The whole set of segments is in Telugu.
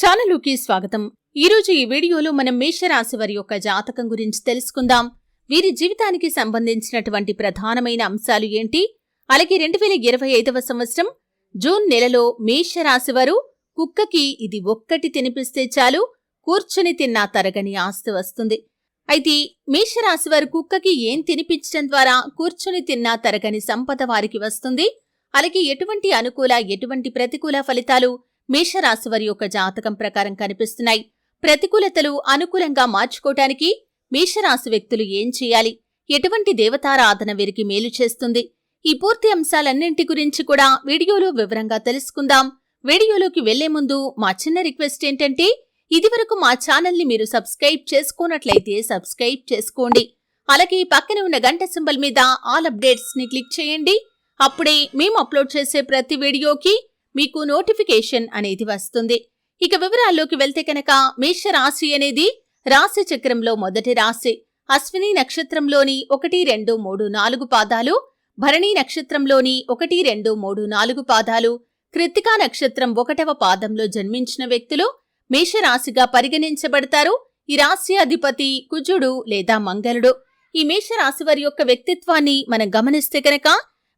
ఛానలుకి స్వాగతం. ఈరోజు ఈ వీడియోలో మనం మేషరాశి వారి యొక్క జాతకం గురించి తెలుసుకుందాం. వీరి జీవితానికి సంబంధించినటువంటి ప్రధానమైన అంశాలు ఏంటి, అలాగే 2025వ సంవత్సరం జూన్ నెలలో మేషరాశి వారు కుక్కకి ఇది ఒక్కటి తినిపిస్తే చాలు కూర్చుని తిన్నా తరగని ఆస్తి వస్తుంది. అయితే మేషరాశి వారు కుక్కకి ఏం తినిపించడం ద్వారా కూర్చుని తిన్నా తరగని సంపద వారికి వస్తుంది, అలాగే ఎటువంటి అనుకూల ఎటువంటి ప్రతికూల ఫలితాలు మేషరాశి వారి యొక్క జాతకం ప్రకారం కనిపిస్తున్నాయి. ప్రతికూలతలు అనుకూలంగా మార్చుకోవటానికి మేషరాశి వ్యక్తులు ఏం చేయాలి, ఎటువంటి దేవతారాధన వీరికి మేలు చేస్తుంది, ఈ పూర్తి అంశాలన్నింటి గురించి కూడా వీడియోలో వివరంగా తెలుసుకుందాం. వీడియోలోకి వెళ్లే ముందు మా చిన్న రిక్వెస్ట్ ఏంటంటే, ఇదివరకు మా ఛానల్ని మీరు సబ్స్క్రైబ్ చేసుకోనట్లయితే సబ్స్క్రైబ్ చేసుకోండి. అలాగే పక్కనే ఉన్న గంట సింబల్ మీద ఆల్ అప్డేట్స్ ని క్లిక్ చేయండి. అప్పుడే మేము అప్లోడ్ చేసే ప్రతి వీడియోకి మీకు నోటిఫికేషన్ అనేది వస్తుంది. ఇక వివరాల్లోకి వెళ్తే కనుక, మేషరాశి అనేది రాశి చక్రంలో మొదటి రాశి. అశ్విని నక్షత్రంలోని 1, 2, 3, 4 పాదాలు, భరణి నక్షత్రంలోని 1, 2, 3, 4 పాదాలు, కృత్తికా నక్షత్రం 1వ పాదంలో జన్మించిన వ్యక్తులు మేషరాశిగా పరిగణించబడతారు. ఈ రాశి అధిపతి కుజుడు లేదా మంగళుడు. ఈ మేషరాశి వారి యొక్క వ్యక్తిత్వాన్ని మనం గమనిస్తే కనుక,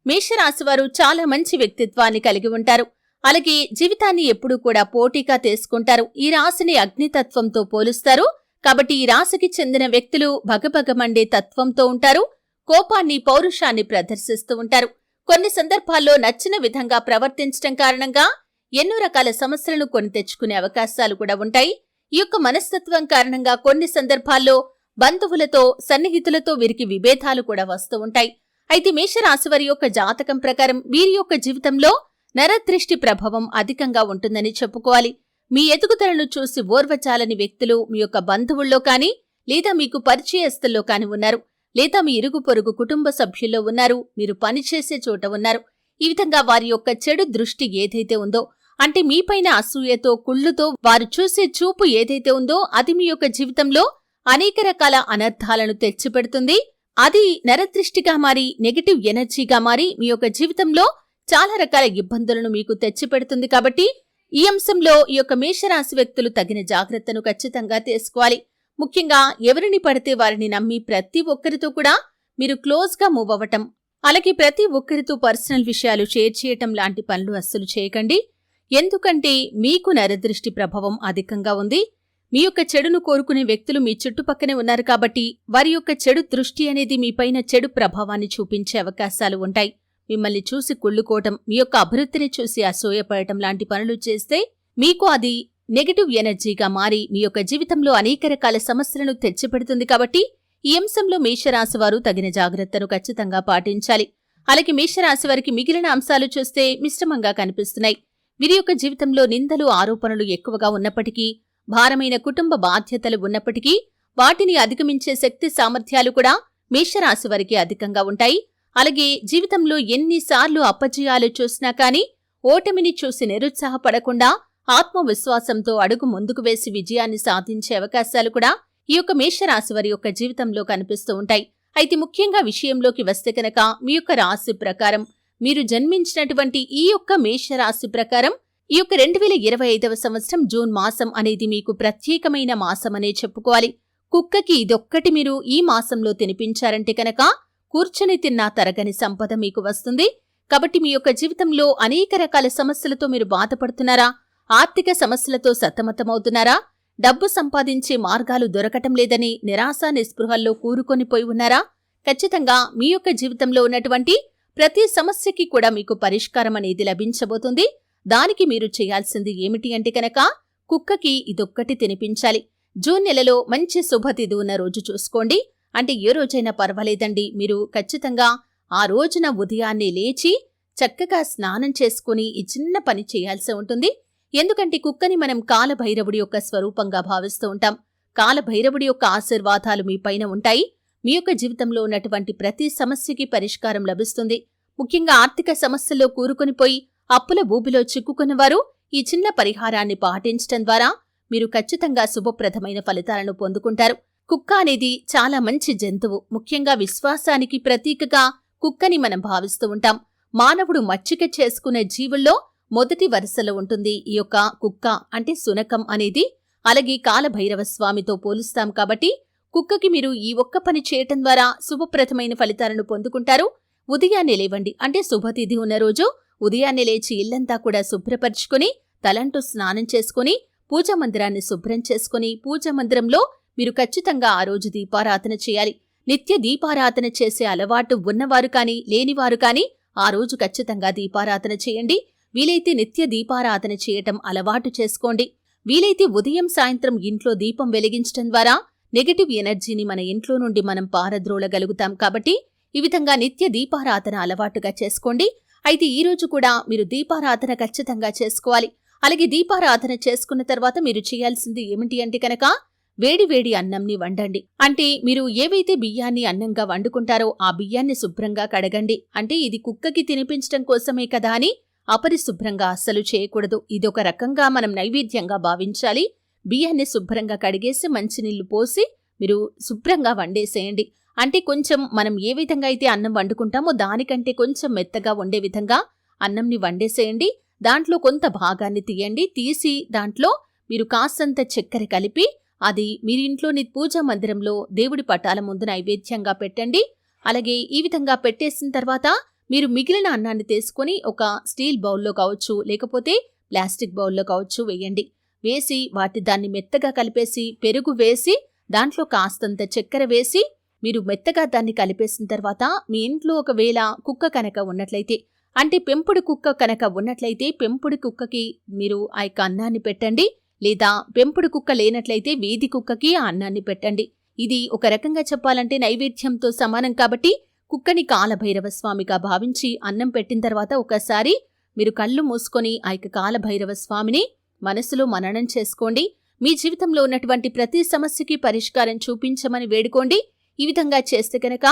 మేషరాశి వారు చాలా మంచి వ్యక్తిత్వాన్ని కలిగి ఉంటారు. అలాగే జీవితాన్ని ఎప్పుడూ కూడా పోటీగా తీసుకుంటారు. ఈ రాశిని అగ్నితత్వంతో పోలుస్తారు. కాబట్టి ఈ రాశికి చెందిన వ్యక్తులు భగభగమండే తత్వంతో ఉంటారు. కోపాన్ని, పౌరుషాన్ని ప్రదర్శిస్తూ ఉంటారు. కొన్ని సందర్భాల్లో నచ్చిన విధంగా ప్రవర్తించడం కారణంగా ఎన్నో రకాల సమస్యలను కొని తెచ్చుకునే అవకాశాలు కూడా ఉంటాయి. ఈ యొక్క మనస్తత్వం కారణంగా కొన్ని సందర్భాల్లో బంధువులతో, సన్నిహితులతో వీరికి విభేదాలు కూడా వస్తూ ఉంటాయి. అయితే మేషరాశి వారి యొక్క జాతకం ప్రకారం వీరి యొక్క జీవితంలో నరదృష్టి ప్రభావం అధికంగా ఉంటుందని చెప్పుకోవాలి. మీ ఎదుగుదలను చూసి ఓర్వచాలని వ్యక్తులు మీ యొక్క బంధువుల్లో కానీ, లేదా మీకు పరిచయస్తుల్లో కాని ఉన్నారు, లేదా మీ ఇరుగు పొరుగు కుటుంబ సభ్యుల్లో ఉన్నారు, మీరు పనిచేసే చోట ఉన్నారు. ఈ విధంగా వారి యొక్క చెడు దృష్టి ఏదైతే ఉందో, అంటే మీపైన అసూయతో, కుళ్ళుతో వారు చూసే చూపు ఏదైతే ఉందో, అది మీ యొక్క జీవితంలో అనేక రకాల అనర్థాలను తెచ్చిపెడుతుంది. అది నరదృష్టిగా మారి, నెగటివ్ ఎనర్జీగా మారి మీ యొక్క జీవితంలో చాలా రకాల ఇబ్బందులను మీకు తెచ్చిపెడుతుంది. కాబట్టి ఈ అంశంలో ఈ యొక్క మేషరాశి వ్యక్తులు తగిన జాగ్రత్తను ఖచ్చితంగా తీసుకోవాలి. ముఖ్యంగా ఎవరిని పడితే వారిని నమ్మి ప్రతి ఒక్కరితో కూడా మీరు క్లోజ్ గా మూవ్ అవ్వటం, అలాగే ప్రతి ఒక్కరితో పర్సనల్ విషయాలు షేర్ చేయటం లాంటి పనులు అస్సలు చేయకండి. ఎందుకంటే మీకు నరదృష్టి ప్రభావం అధికంగా ఉంది. మీ యొక్క చెడును కోరుకునే వ్యక్తులు మీ చుట్టుపక్కనే ఉన్నారు. కాబట్టి వారి యొక్క చెడు దృష్టి అనేది మీపైన చెడు ప్రభావాన్ని చూపించే అవకాశాలు ఉంటాయి. మిమ్మల్ని చూసి కుళ్ళుకోవటం, మీ యొక్క అభివృద్ధిని చూసి అసూయపడటం లాంటి పనులు చేస్తే మీకు అది నెగటివ్ ఎనర్జీగా మారి మీ యొక్క జీవితంలో అనేక రకాల సమస్యలను తెచ్చిపెడుతుంది. కాబట్టి ఈ అంశంలో మేషరాశి వారు తగిన జాగ్రత్తను ఖచ్చితంగా పాటించాలి. అలాగే మేషరాశి వారికి మిగిలిన అంశాలు చూస్తే మిశ్రమంగా కనిపిస్తున్నాయి. వీరి యొక్క జీవితంలో నిందలు, ఆరోపణలు ఎక్కువగా ఉన్నప్పటికీ, భారమైన కుటుంబ బాధ్యతలు ఉన్నప్పటికీ వాటిని అధిగమించే శక్తి సామర్థ్యాలు కూడా మేషరాశి వారికి అధికంగా ఉంటాయి. అలాగే జీవితంలో ఎన్నిసార్లు అపజయాలు చూసినా కానీ ఓటమిని చూసి నిరుత్సాహపడకుండా ఆత్మవిశ్వాసంతో అడుగు ముందుకు వేసి విజయాన్ని సాధించే అవకాశాలు కూడా ఈ యొక్క మేషరాశి వారి యొక్క జీవితంలో కనిపిస్తూ ఉంటాయి. అయితే ముఖ్యంగా విషయంలోకి వస్తే కనుక, మీ యొక్క రాశి ప్రకారం మీరు జన్మించినటువంటి ఈ యొక్క మేషరాశి ప్రకారం ఈ యొక్క 2025వ సంవత్సరం జూన్ మాసం అనేది మీకు ప్రత్యేకమైన మాసం అనే చెప్పుకోవాలి. కుక్కకి ఇదొక్కటి మీరు ఈ మాసంలో తినిపించారంటే కనుక కూర్చుని తిన్నా తరగని సంపద మీకు వస్తుంది. కాబట్టి మీ యొక్క జీవితంలో అనేక రకాల సమస్యలతో మీరు బాధపడుతున్నారా? ఆర్థిక సమస్యలతో సతమతమవుతున్నారా? డబ్బు సంపాదించే మార్గాలు దొరకటం లేదని నిరాశ నిస్పృహల్లో కూరుకొనిపోయి ఉన్నారా? ఖచ్చితంగా మీ యొక్క జీవితంలో ఉన్నటువంటి ప్రతి సమస్యకి కూడా మీకు పరిష్కారం అనేది లభించబోతుంది. దానికి మీరు చేయాల్సింది ఏమిటి అంటే కనుక, కుక్కకి ఇదొక్కటి తినిపించాలి. జూన్ నెలలో మంచి శుభతిథి ఉన్న రోజు చూసుకోండి. అంటే ఏ రోజైనా పర్వాలేదండి, మీరు ఖచ్చితంగా ఆ రోజున ఉదయాన్నే లేచి చక్కగా స్నానం చేసుకుని ఈ చిన్న పని చేయాల్సి ఉంటుంది. ఎందుకంటే కుక్కని మనం కాలభైరవుడి యొక్క స్వరూపంగా భావిస్తూ ఉంటాం. కాలభైరవుడి యొక్క ఆశీర్వాదాలు మీ పైన ఉంటాయి. మీ యొక్క జీవితంలో ఉన్నటువంటి ప్రతి సమస్యకి పరిష్కారం లభిస్తుంది. ముఖ్యంగా ఆర్థిక సమస్యల్లో కూరుకొనిపోయి అప్పుల ఊబిలో చిక్కుకున్నవారు ఈ చిన్న పరిహారాన్ని పాటించడం ద్వారా మీరు ఖచ్చితంగా శుభప్రదమైన ఫలితాలను పొందుకుంటారు. కుక్క అనేది చాలా మంచి జంతువు. ముఖ్యంగా విశ్వాసానికి ప్రతీకగా కుక్కని మనం భావిస్తూ ఉంటాం. మానవుడు మచ్చిక చేసుకునే జీవుల్లో మొదటి వరుసలో ఉంటుంది ఈ యొక్క కుక్క అంటే శునకం అనేది. అలాగే కాలభైరవ స్వామితో పోలుస్తాం కాబట్టి కుక్కకి మీరు ఈ ఒక్క పని చేయటం ద్వారా శుభప్రదమైన ఫలితాలను పొందుకుంటారు. ఉదయాన్నే లేవండి, అంటే శుభతిథి ఉన్న రోజు ఉదయాన్నే లేచి ఇల్లంతా కూడా శుభ్రపరుచుకుని తలంటూ స్నానం చేసుకుని పూజా మందిరాన్ని శుభ్రం చేసుకుని పూజా మందిరంలో మీరు ఖచ్చితంగా ఆ రోజు దీపారాధన చేయాలి. నిత్య దీపారాధన చేసే అలవాటు ఉన్నవారు కాని లేనివారు కాని ఆ రోజు ఖచ్చితంగా దీపారాధన చేయండి. వీలైతే నిత్య దీపారాధన చేయటం అలవాటు చేసుకోండి. వీలైతే ఉదయం సాయంత్రం ఇంట్లో దీపం వెలిగించటం ద్వారా నెగటివ్ ఎనర్జీని మన ఇంట్లో నుండి మనం పారద్రోలగలుగుతాం. కాబట్టి ఈ విధంగా నిత్య దీపారాధన అలవాటుగా చేసుకోండి. అయితే ఈ రోజు కూడా మీరు దీపారాధన ఖచ్చితంగా చేసుకోవాలి. అలాగే దీపారాధన చేసుకున్న తర్వాత మీరు చేయాల్సింది ఏమిటి అంటే కనుక వేడి వేడి అన్నంని వండండి. అంటే మీరు ఏవైతే బియ్యాన్ని అన్నంగా వండుకుంటారో ఆ బియ్యాన్ని శుభ్రంగా కడగండి. అంటే ఇది కుక్కకి తినిపించడం కోసమే కదా అని అపరిశుభ్రంగా అస్సలు చేయకూడదు. ఇదొక రకంగా మనం నైవేద్యంగా భావించాలి. బియ్యాన్ని శుభ్రంగా కడిగేసి మంచినీళ్లు పోసి మీరు శుభ్రంగా వండేసేయండి. అంటే కొంచెం మనం ఏ విధంగా అయితే అన్నం వండుకుంటామో దానికంటే కొంచెం మెత్తగా ఉండే విధంగా అన్నంని వండేసేయండి. దాంట్లో కొంత భాగాన్ని తీయండి. తీసి దాంట్లో మీరు కాస్తంత చక్కెర కలిపి అది మీరు ఇంట్లోని పూజా మందిరంలో దేవుడి పటాల ముందు నైవేద్యంగా పెట్టండి. అలాగే ఈ విధంగా పెట్టేసిన తర్వాత మీరు మిగిలిన అన్నాన్ని తీసుకుని ఒక స్టీల్ బౌల్లో కావచ్చు లేకపోతే ప్లాస్టిక్ బౌల్లో కావచ్చు వేయండి. వేసి దాన్ని మెత్తగా కలిపేసి పెరుగు వేసి దాంట్లో కాస్తంత చక్కెర వేసి మీరు మెత్తగా దాన్ని కలిపేసిన తర్వాత మీ ఇంట్లో ఒకవేళ కుక్క కనుక ఉన్నట్లయితే, అంటే పెంపుడు కుక్క కనుక ఉన్నట్లయితే పెంపుడు కుక్కకి మీరు ఆ యొక్క అన్నాన్ని పెట్టండి. లేదా పెంపుడు కుక్క లేనట్లయితే వీధి కుక్కకి ఆ అన్నాన్ని పెట్టండి. ఇది ఒక రకంగా చెప్పాలంటే నైవేద్యంతో సమానం. కాబట్టి కుక్కని కాలభైరవ స్వామిగా భావించి అన్నం పెట్టిన తర్వాత ఒకసారి మీరు కళ్ళు మూసుకొని ఆ యొక్క కాలభైరవ స్వామిని మనసులో మననం చేసుకోండి. మీ జీవితంలో ఉన్నటువంటి ప్రతి సమస్యకి పరిష్కారం చూపించమని వేడుకోండి. ఈ విధంగా చేస్తే కనుక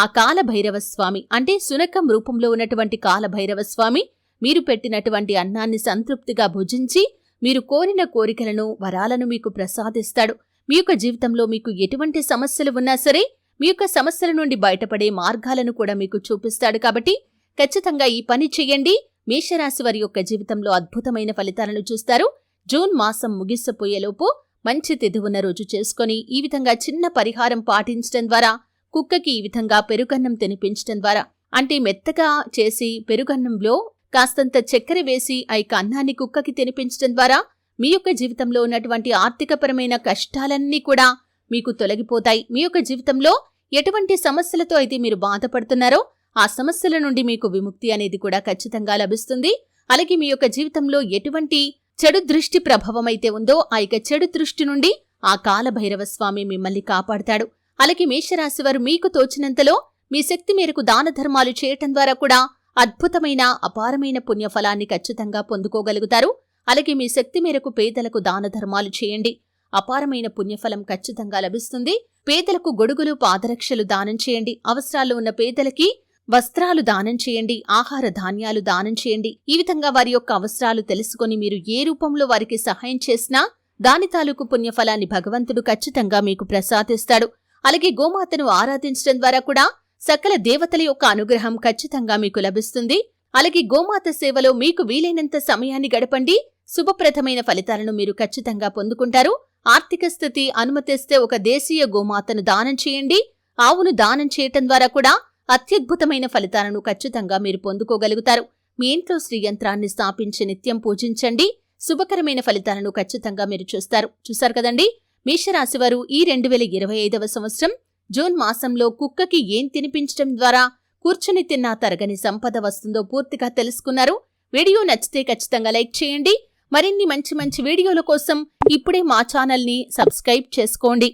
ఆ కాలభైరవ స్వామి అంటే శునకం రూపంలో ఉన్నటువంటి కాలభైరవ స్వామి మీరు పెట్టినటువంటి అన్నాన్ని సంతృప్తిగా భుజించి మీరు కోరిన కోరికలను వరాలను మీకు ప్రసాదిస్తాడు. మీ యొక్క జీవితంలో మీకు ఎటువంటి సమస్యలు ఉన్నా సరే మీ యొక్క సమస్యల నుండి బయటపడే మార్గాలను కూడా మీకు చూపిస్తాడు. కాబట్టి ఖచ్చితంగా ఈ పని చెయ్యండి. మేషరాశి వారి యొక్క జీవితంలో అద్భుతమైన ఫలితాలను చూస్తారు. జూన్ మాసం ముగిసిపోయేలోపు మంచి తిథి ఉన్న రోజు చేసుకుని ఈ విధంగా చిన్న పరిహారం పాటించడం ద్వారా కుక్కకి ఈ విధంగా పెరుగన్నం తినిపించడం ద్వారా, అంటే మెత్తగా చేసి పెరుగన్నంలో కాస్తంత చక్కెర వేసి ఆ యొక్క అన్నాన్ని కుక్కకి తినిపించడం ద్వారా మీ యొక్క జీవితంలో ఉన్నటువంటి ఆర్థికపరమైన కష్టాలన్నీ కూడా మీకు తొలగిపోతాయి. మీ యొక్క జీవితంలో ఎటువంటి సమస్యలతో అయితే మీరు బాధపడుతున్నారో ఆ సమస్యల నుండి మీకు విముక్తి అనేది కూడా ఖచ్చితంగా లభిస్తుంది. అలాగే మీ యొక్క జీవితంలో ఎటువంటి చెడు దృష్టి ప్రభావం అయితే ఉందో ఆ యొక్క చెడు దృష్టి నుండి ఆ కాలభైరవ స్వామి మిమ్మల్ని కాపాడుతాడు. అలాగే మేషరాశి వారు మీకు తోచినంతలో మీ శక్తి మేరకు దాన ధర్మాలు చేయటం ద్వారా కూడా అద్భుతమైన అపారమైన పుణ్యఫలాన్ని ఖచ్చితంగా పొందుకోగలుగుతారు. అలాగే మీ శక్తి మేరకు పేదలకు దాన ధర్మాలు చేయండి. అపారమైన పుణ్యఫలం ఖచ్చితంగా లభిస్తుంది. పేదలకు గొడుగులు పాదరక్షలు దానం చేయండి. అవసరాల్లో ఉన్న పేదలకి వస్త్రాలు దానం చేయండి. ఆహార ధాన్యాలు దానం చేయండి. ఈ విధంగా వారి యొక్క అవసరాలు తెలుసుకొని మీరు ఏ రూపంలో వారికి సహాయం చేసినా దాని తాలూకు పుణ్యఫలాన్ని భగవంతుడు ఖచ్చితంగా మీకు ప్రసాదిస్తాడు. అలాగే గోమాతను ఆరాధించడం ద్వారా కూడా సకల దేవతల యొక్క అనుగ్రహం ఖచ్చితంగా మీకు లభిస్తుంది. అలాగే గోమాత సేవలో మీకు వీలైనంత సమయాన్ని గడపండి. శుభప్రదమైన ఫలితాలను మీరు ఖచ్చితంగా పొందుకుంటారు. ఆర్థిక స్థితి అనుమతిస్తే ఒక దేశీయ గోమాతను దానం చేయండి. ఆవును దానం చేయటం ద్వారా కూడా అత్యద్భుతమైన ఫలితాలను ఖచ్చితంగా మీరు పొందుకోగలుగుతారు. మీ ఇంట్లో శ్రీ యంత్రాన్ని స్థాపించి నిత్యం పూజించండి. శుభకరమైన ఫలితాలను ఖచ్చితంగా మీరు చూస్తారు కదండి. మేషరాశివారు ఈ 2025వ సంవత్సరం జూన్ మాసంలో కుక్కకి ఏం తినిపించడం ద్వారా కూర్చుని తిన్నా తరగని సంపద వస్తుందో పూర్తిగా తెలుసుకున్నారు. వీడియో నచ్చితే ఖచ్చితంగా లైక్ చేయండి. మరిన్ని మంచి వీడియోల కోసం ఇప్పుడే మా ఛానల్ని సబ్స్క్రైబ్ చేసుకోండి.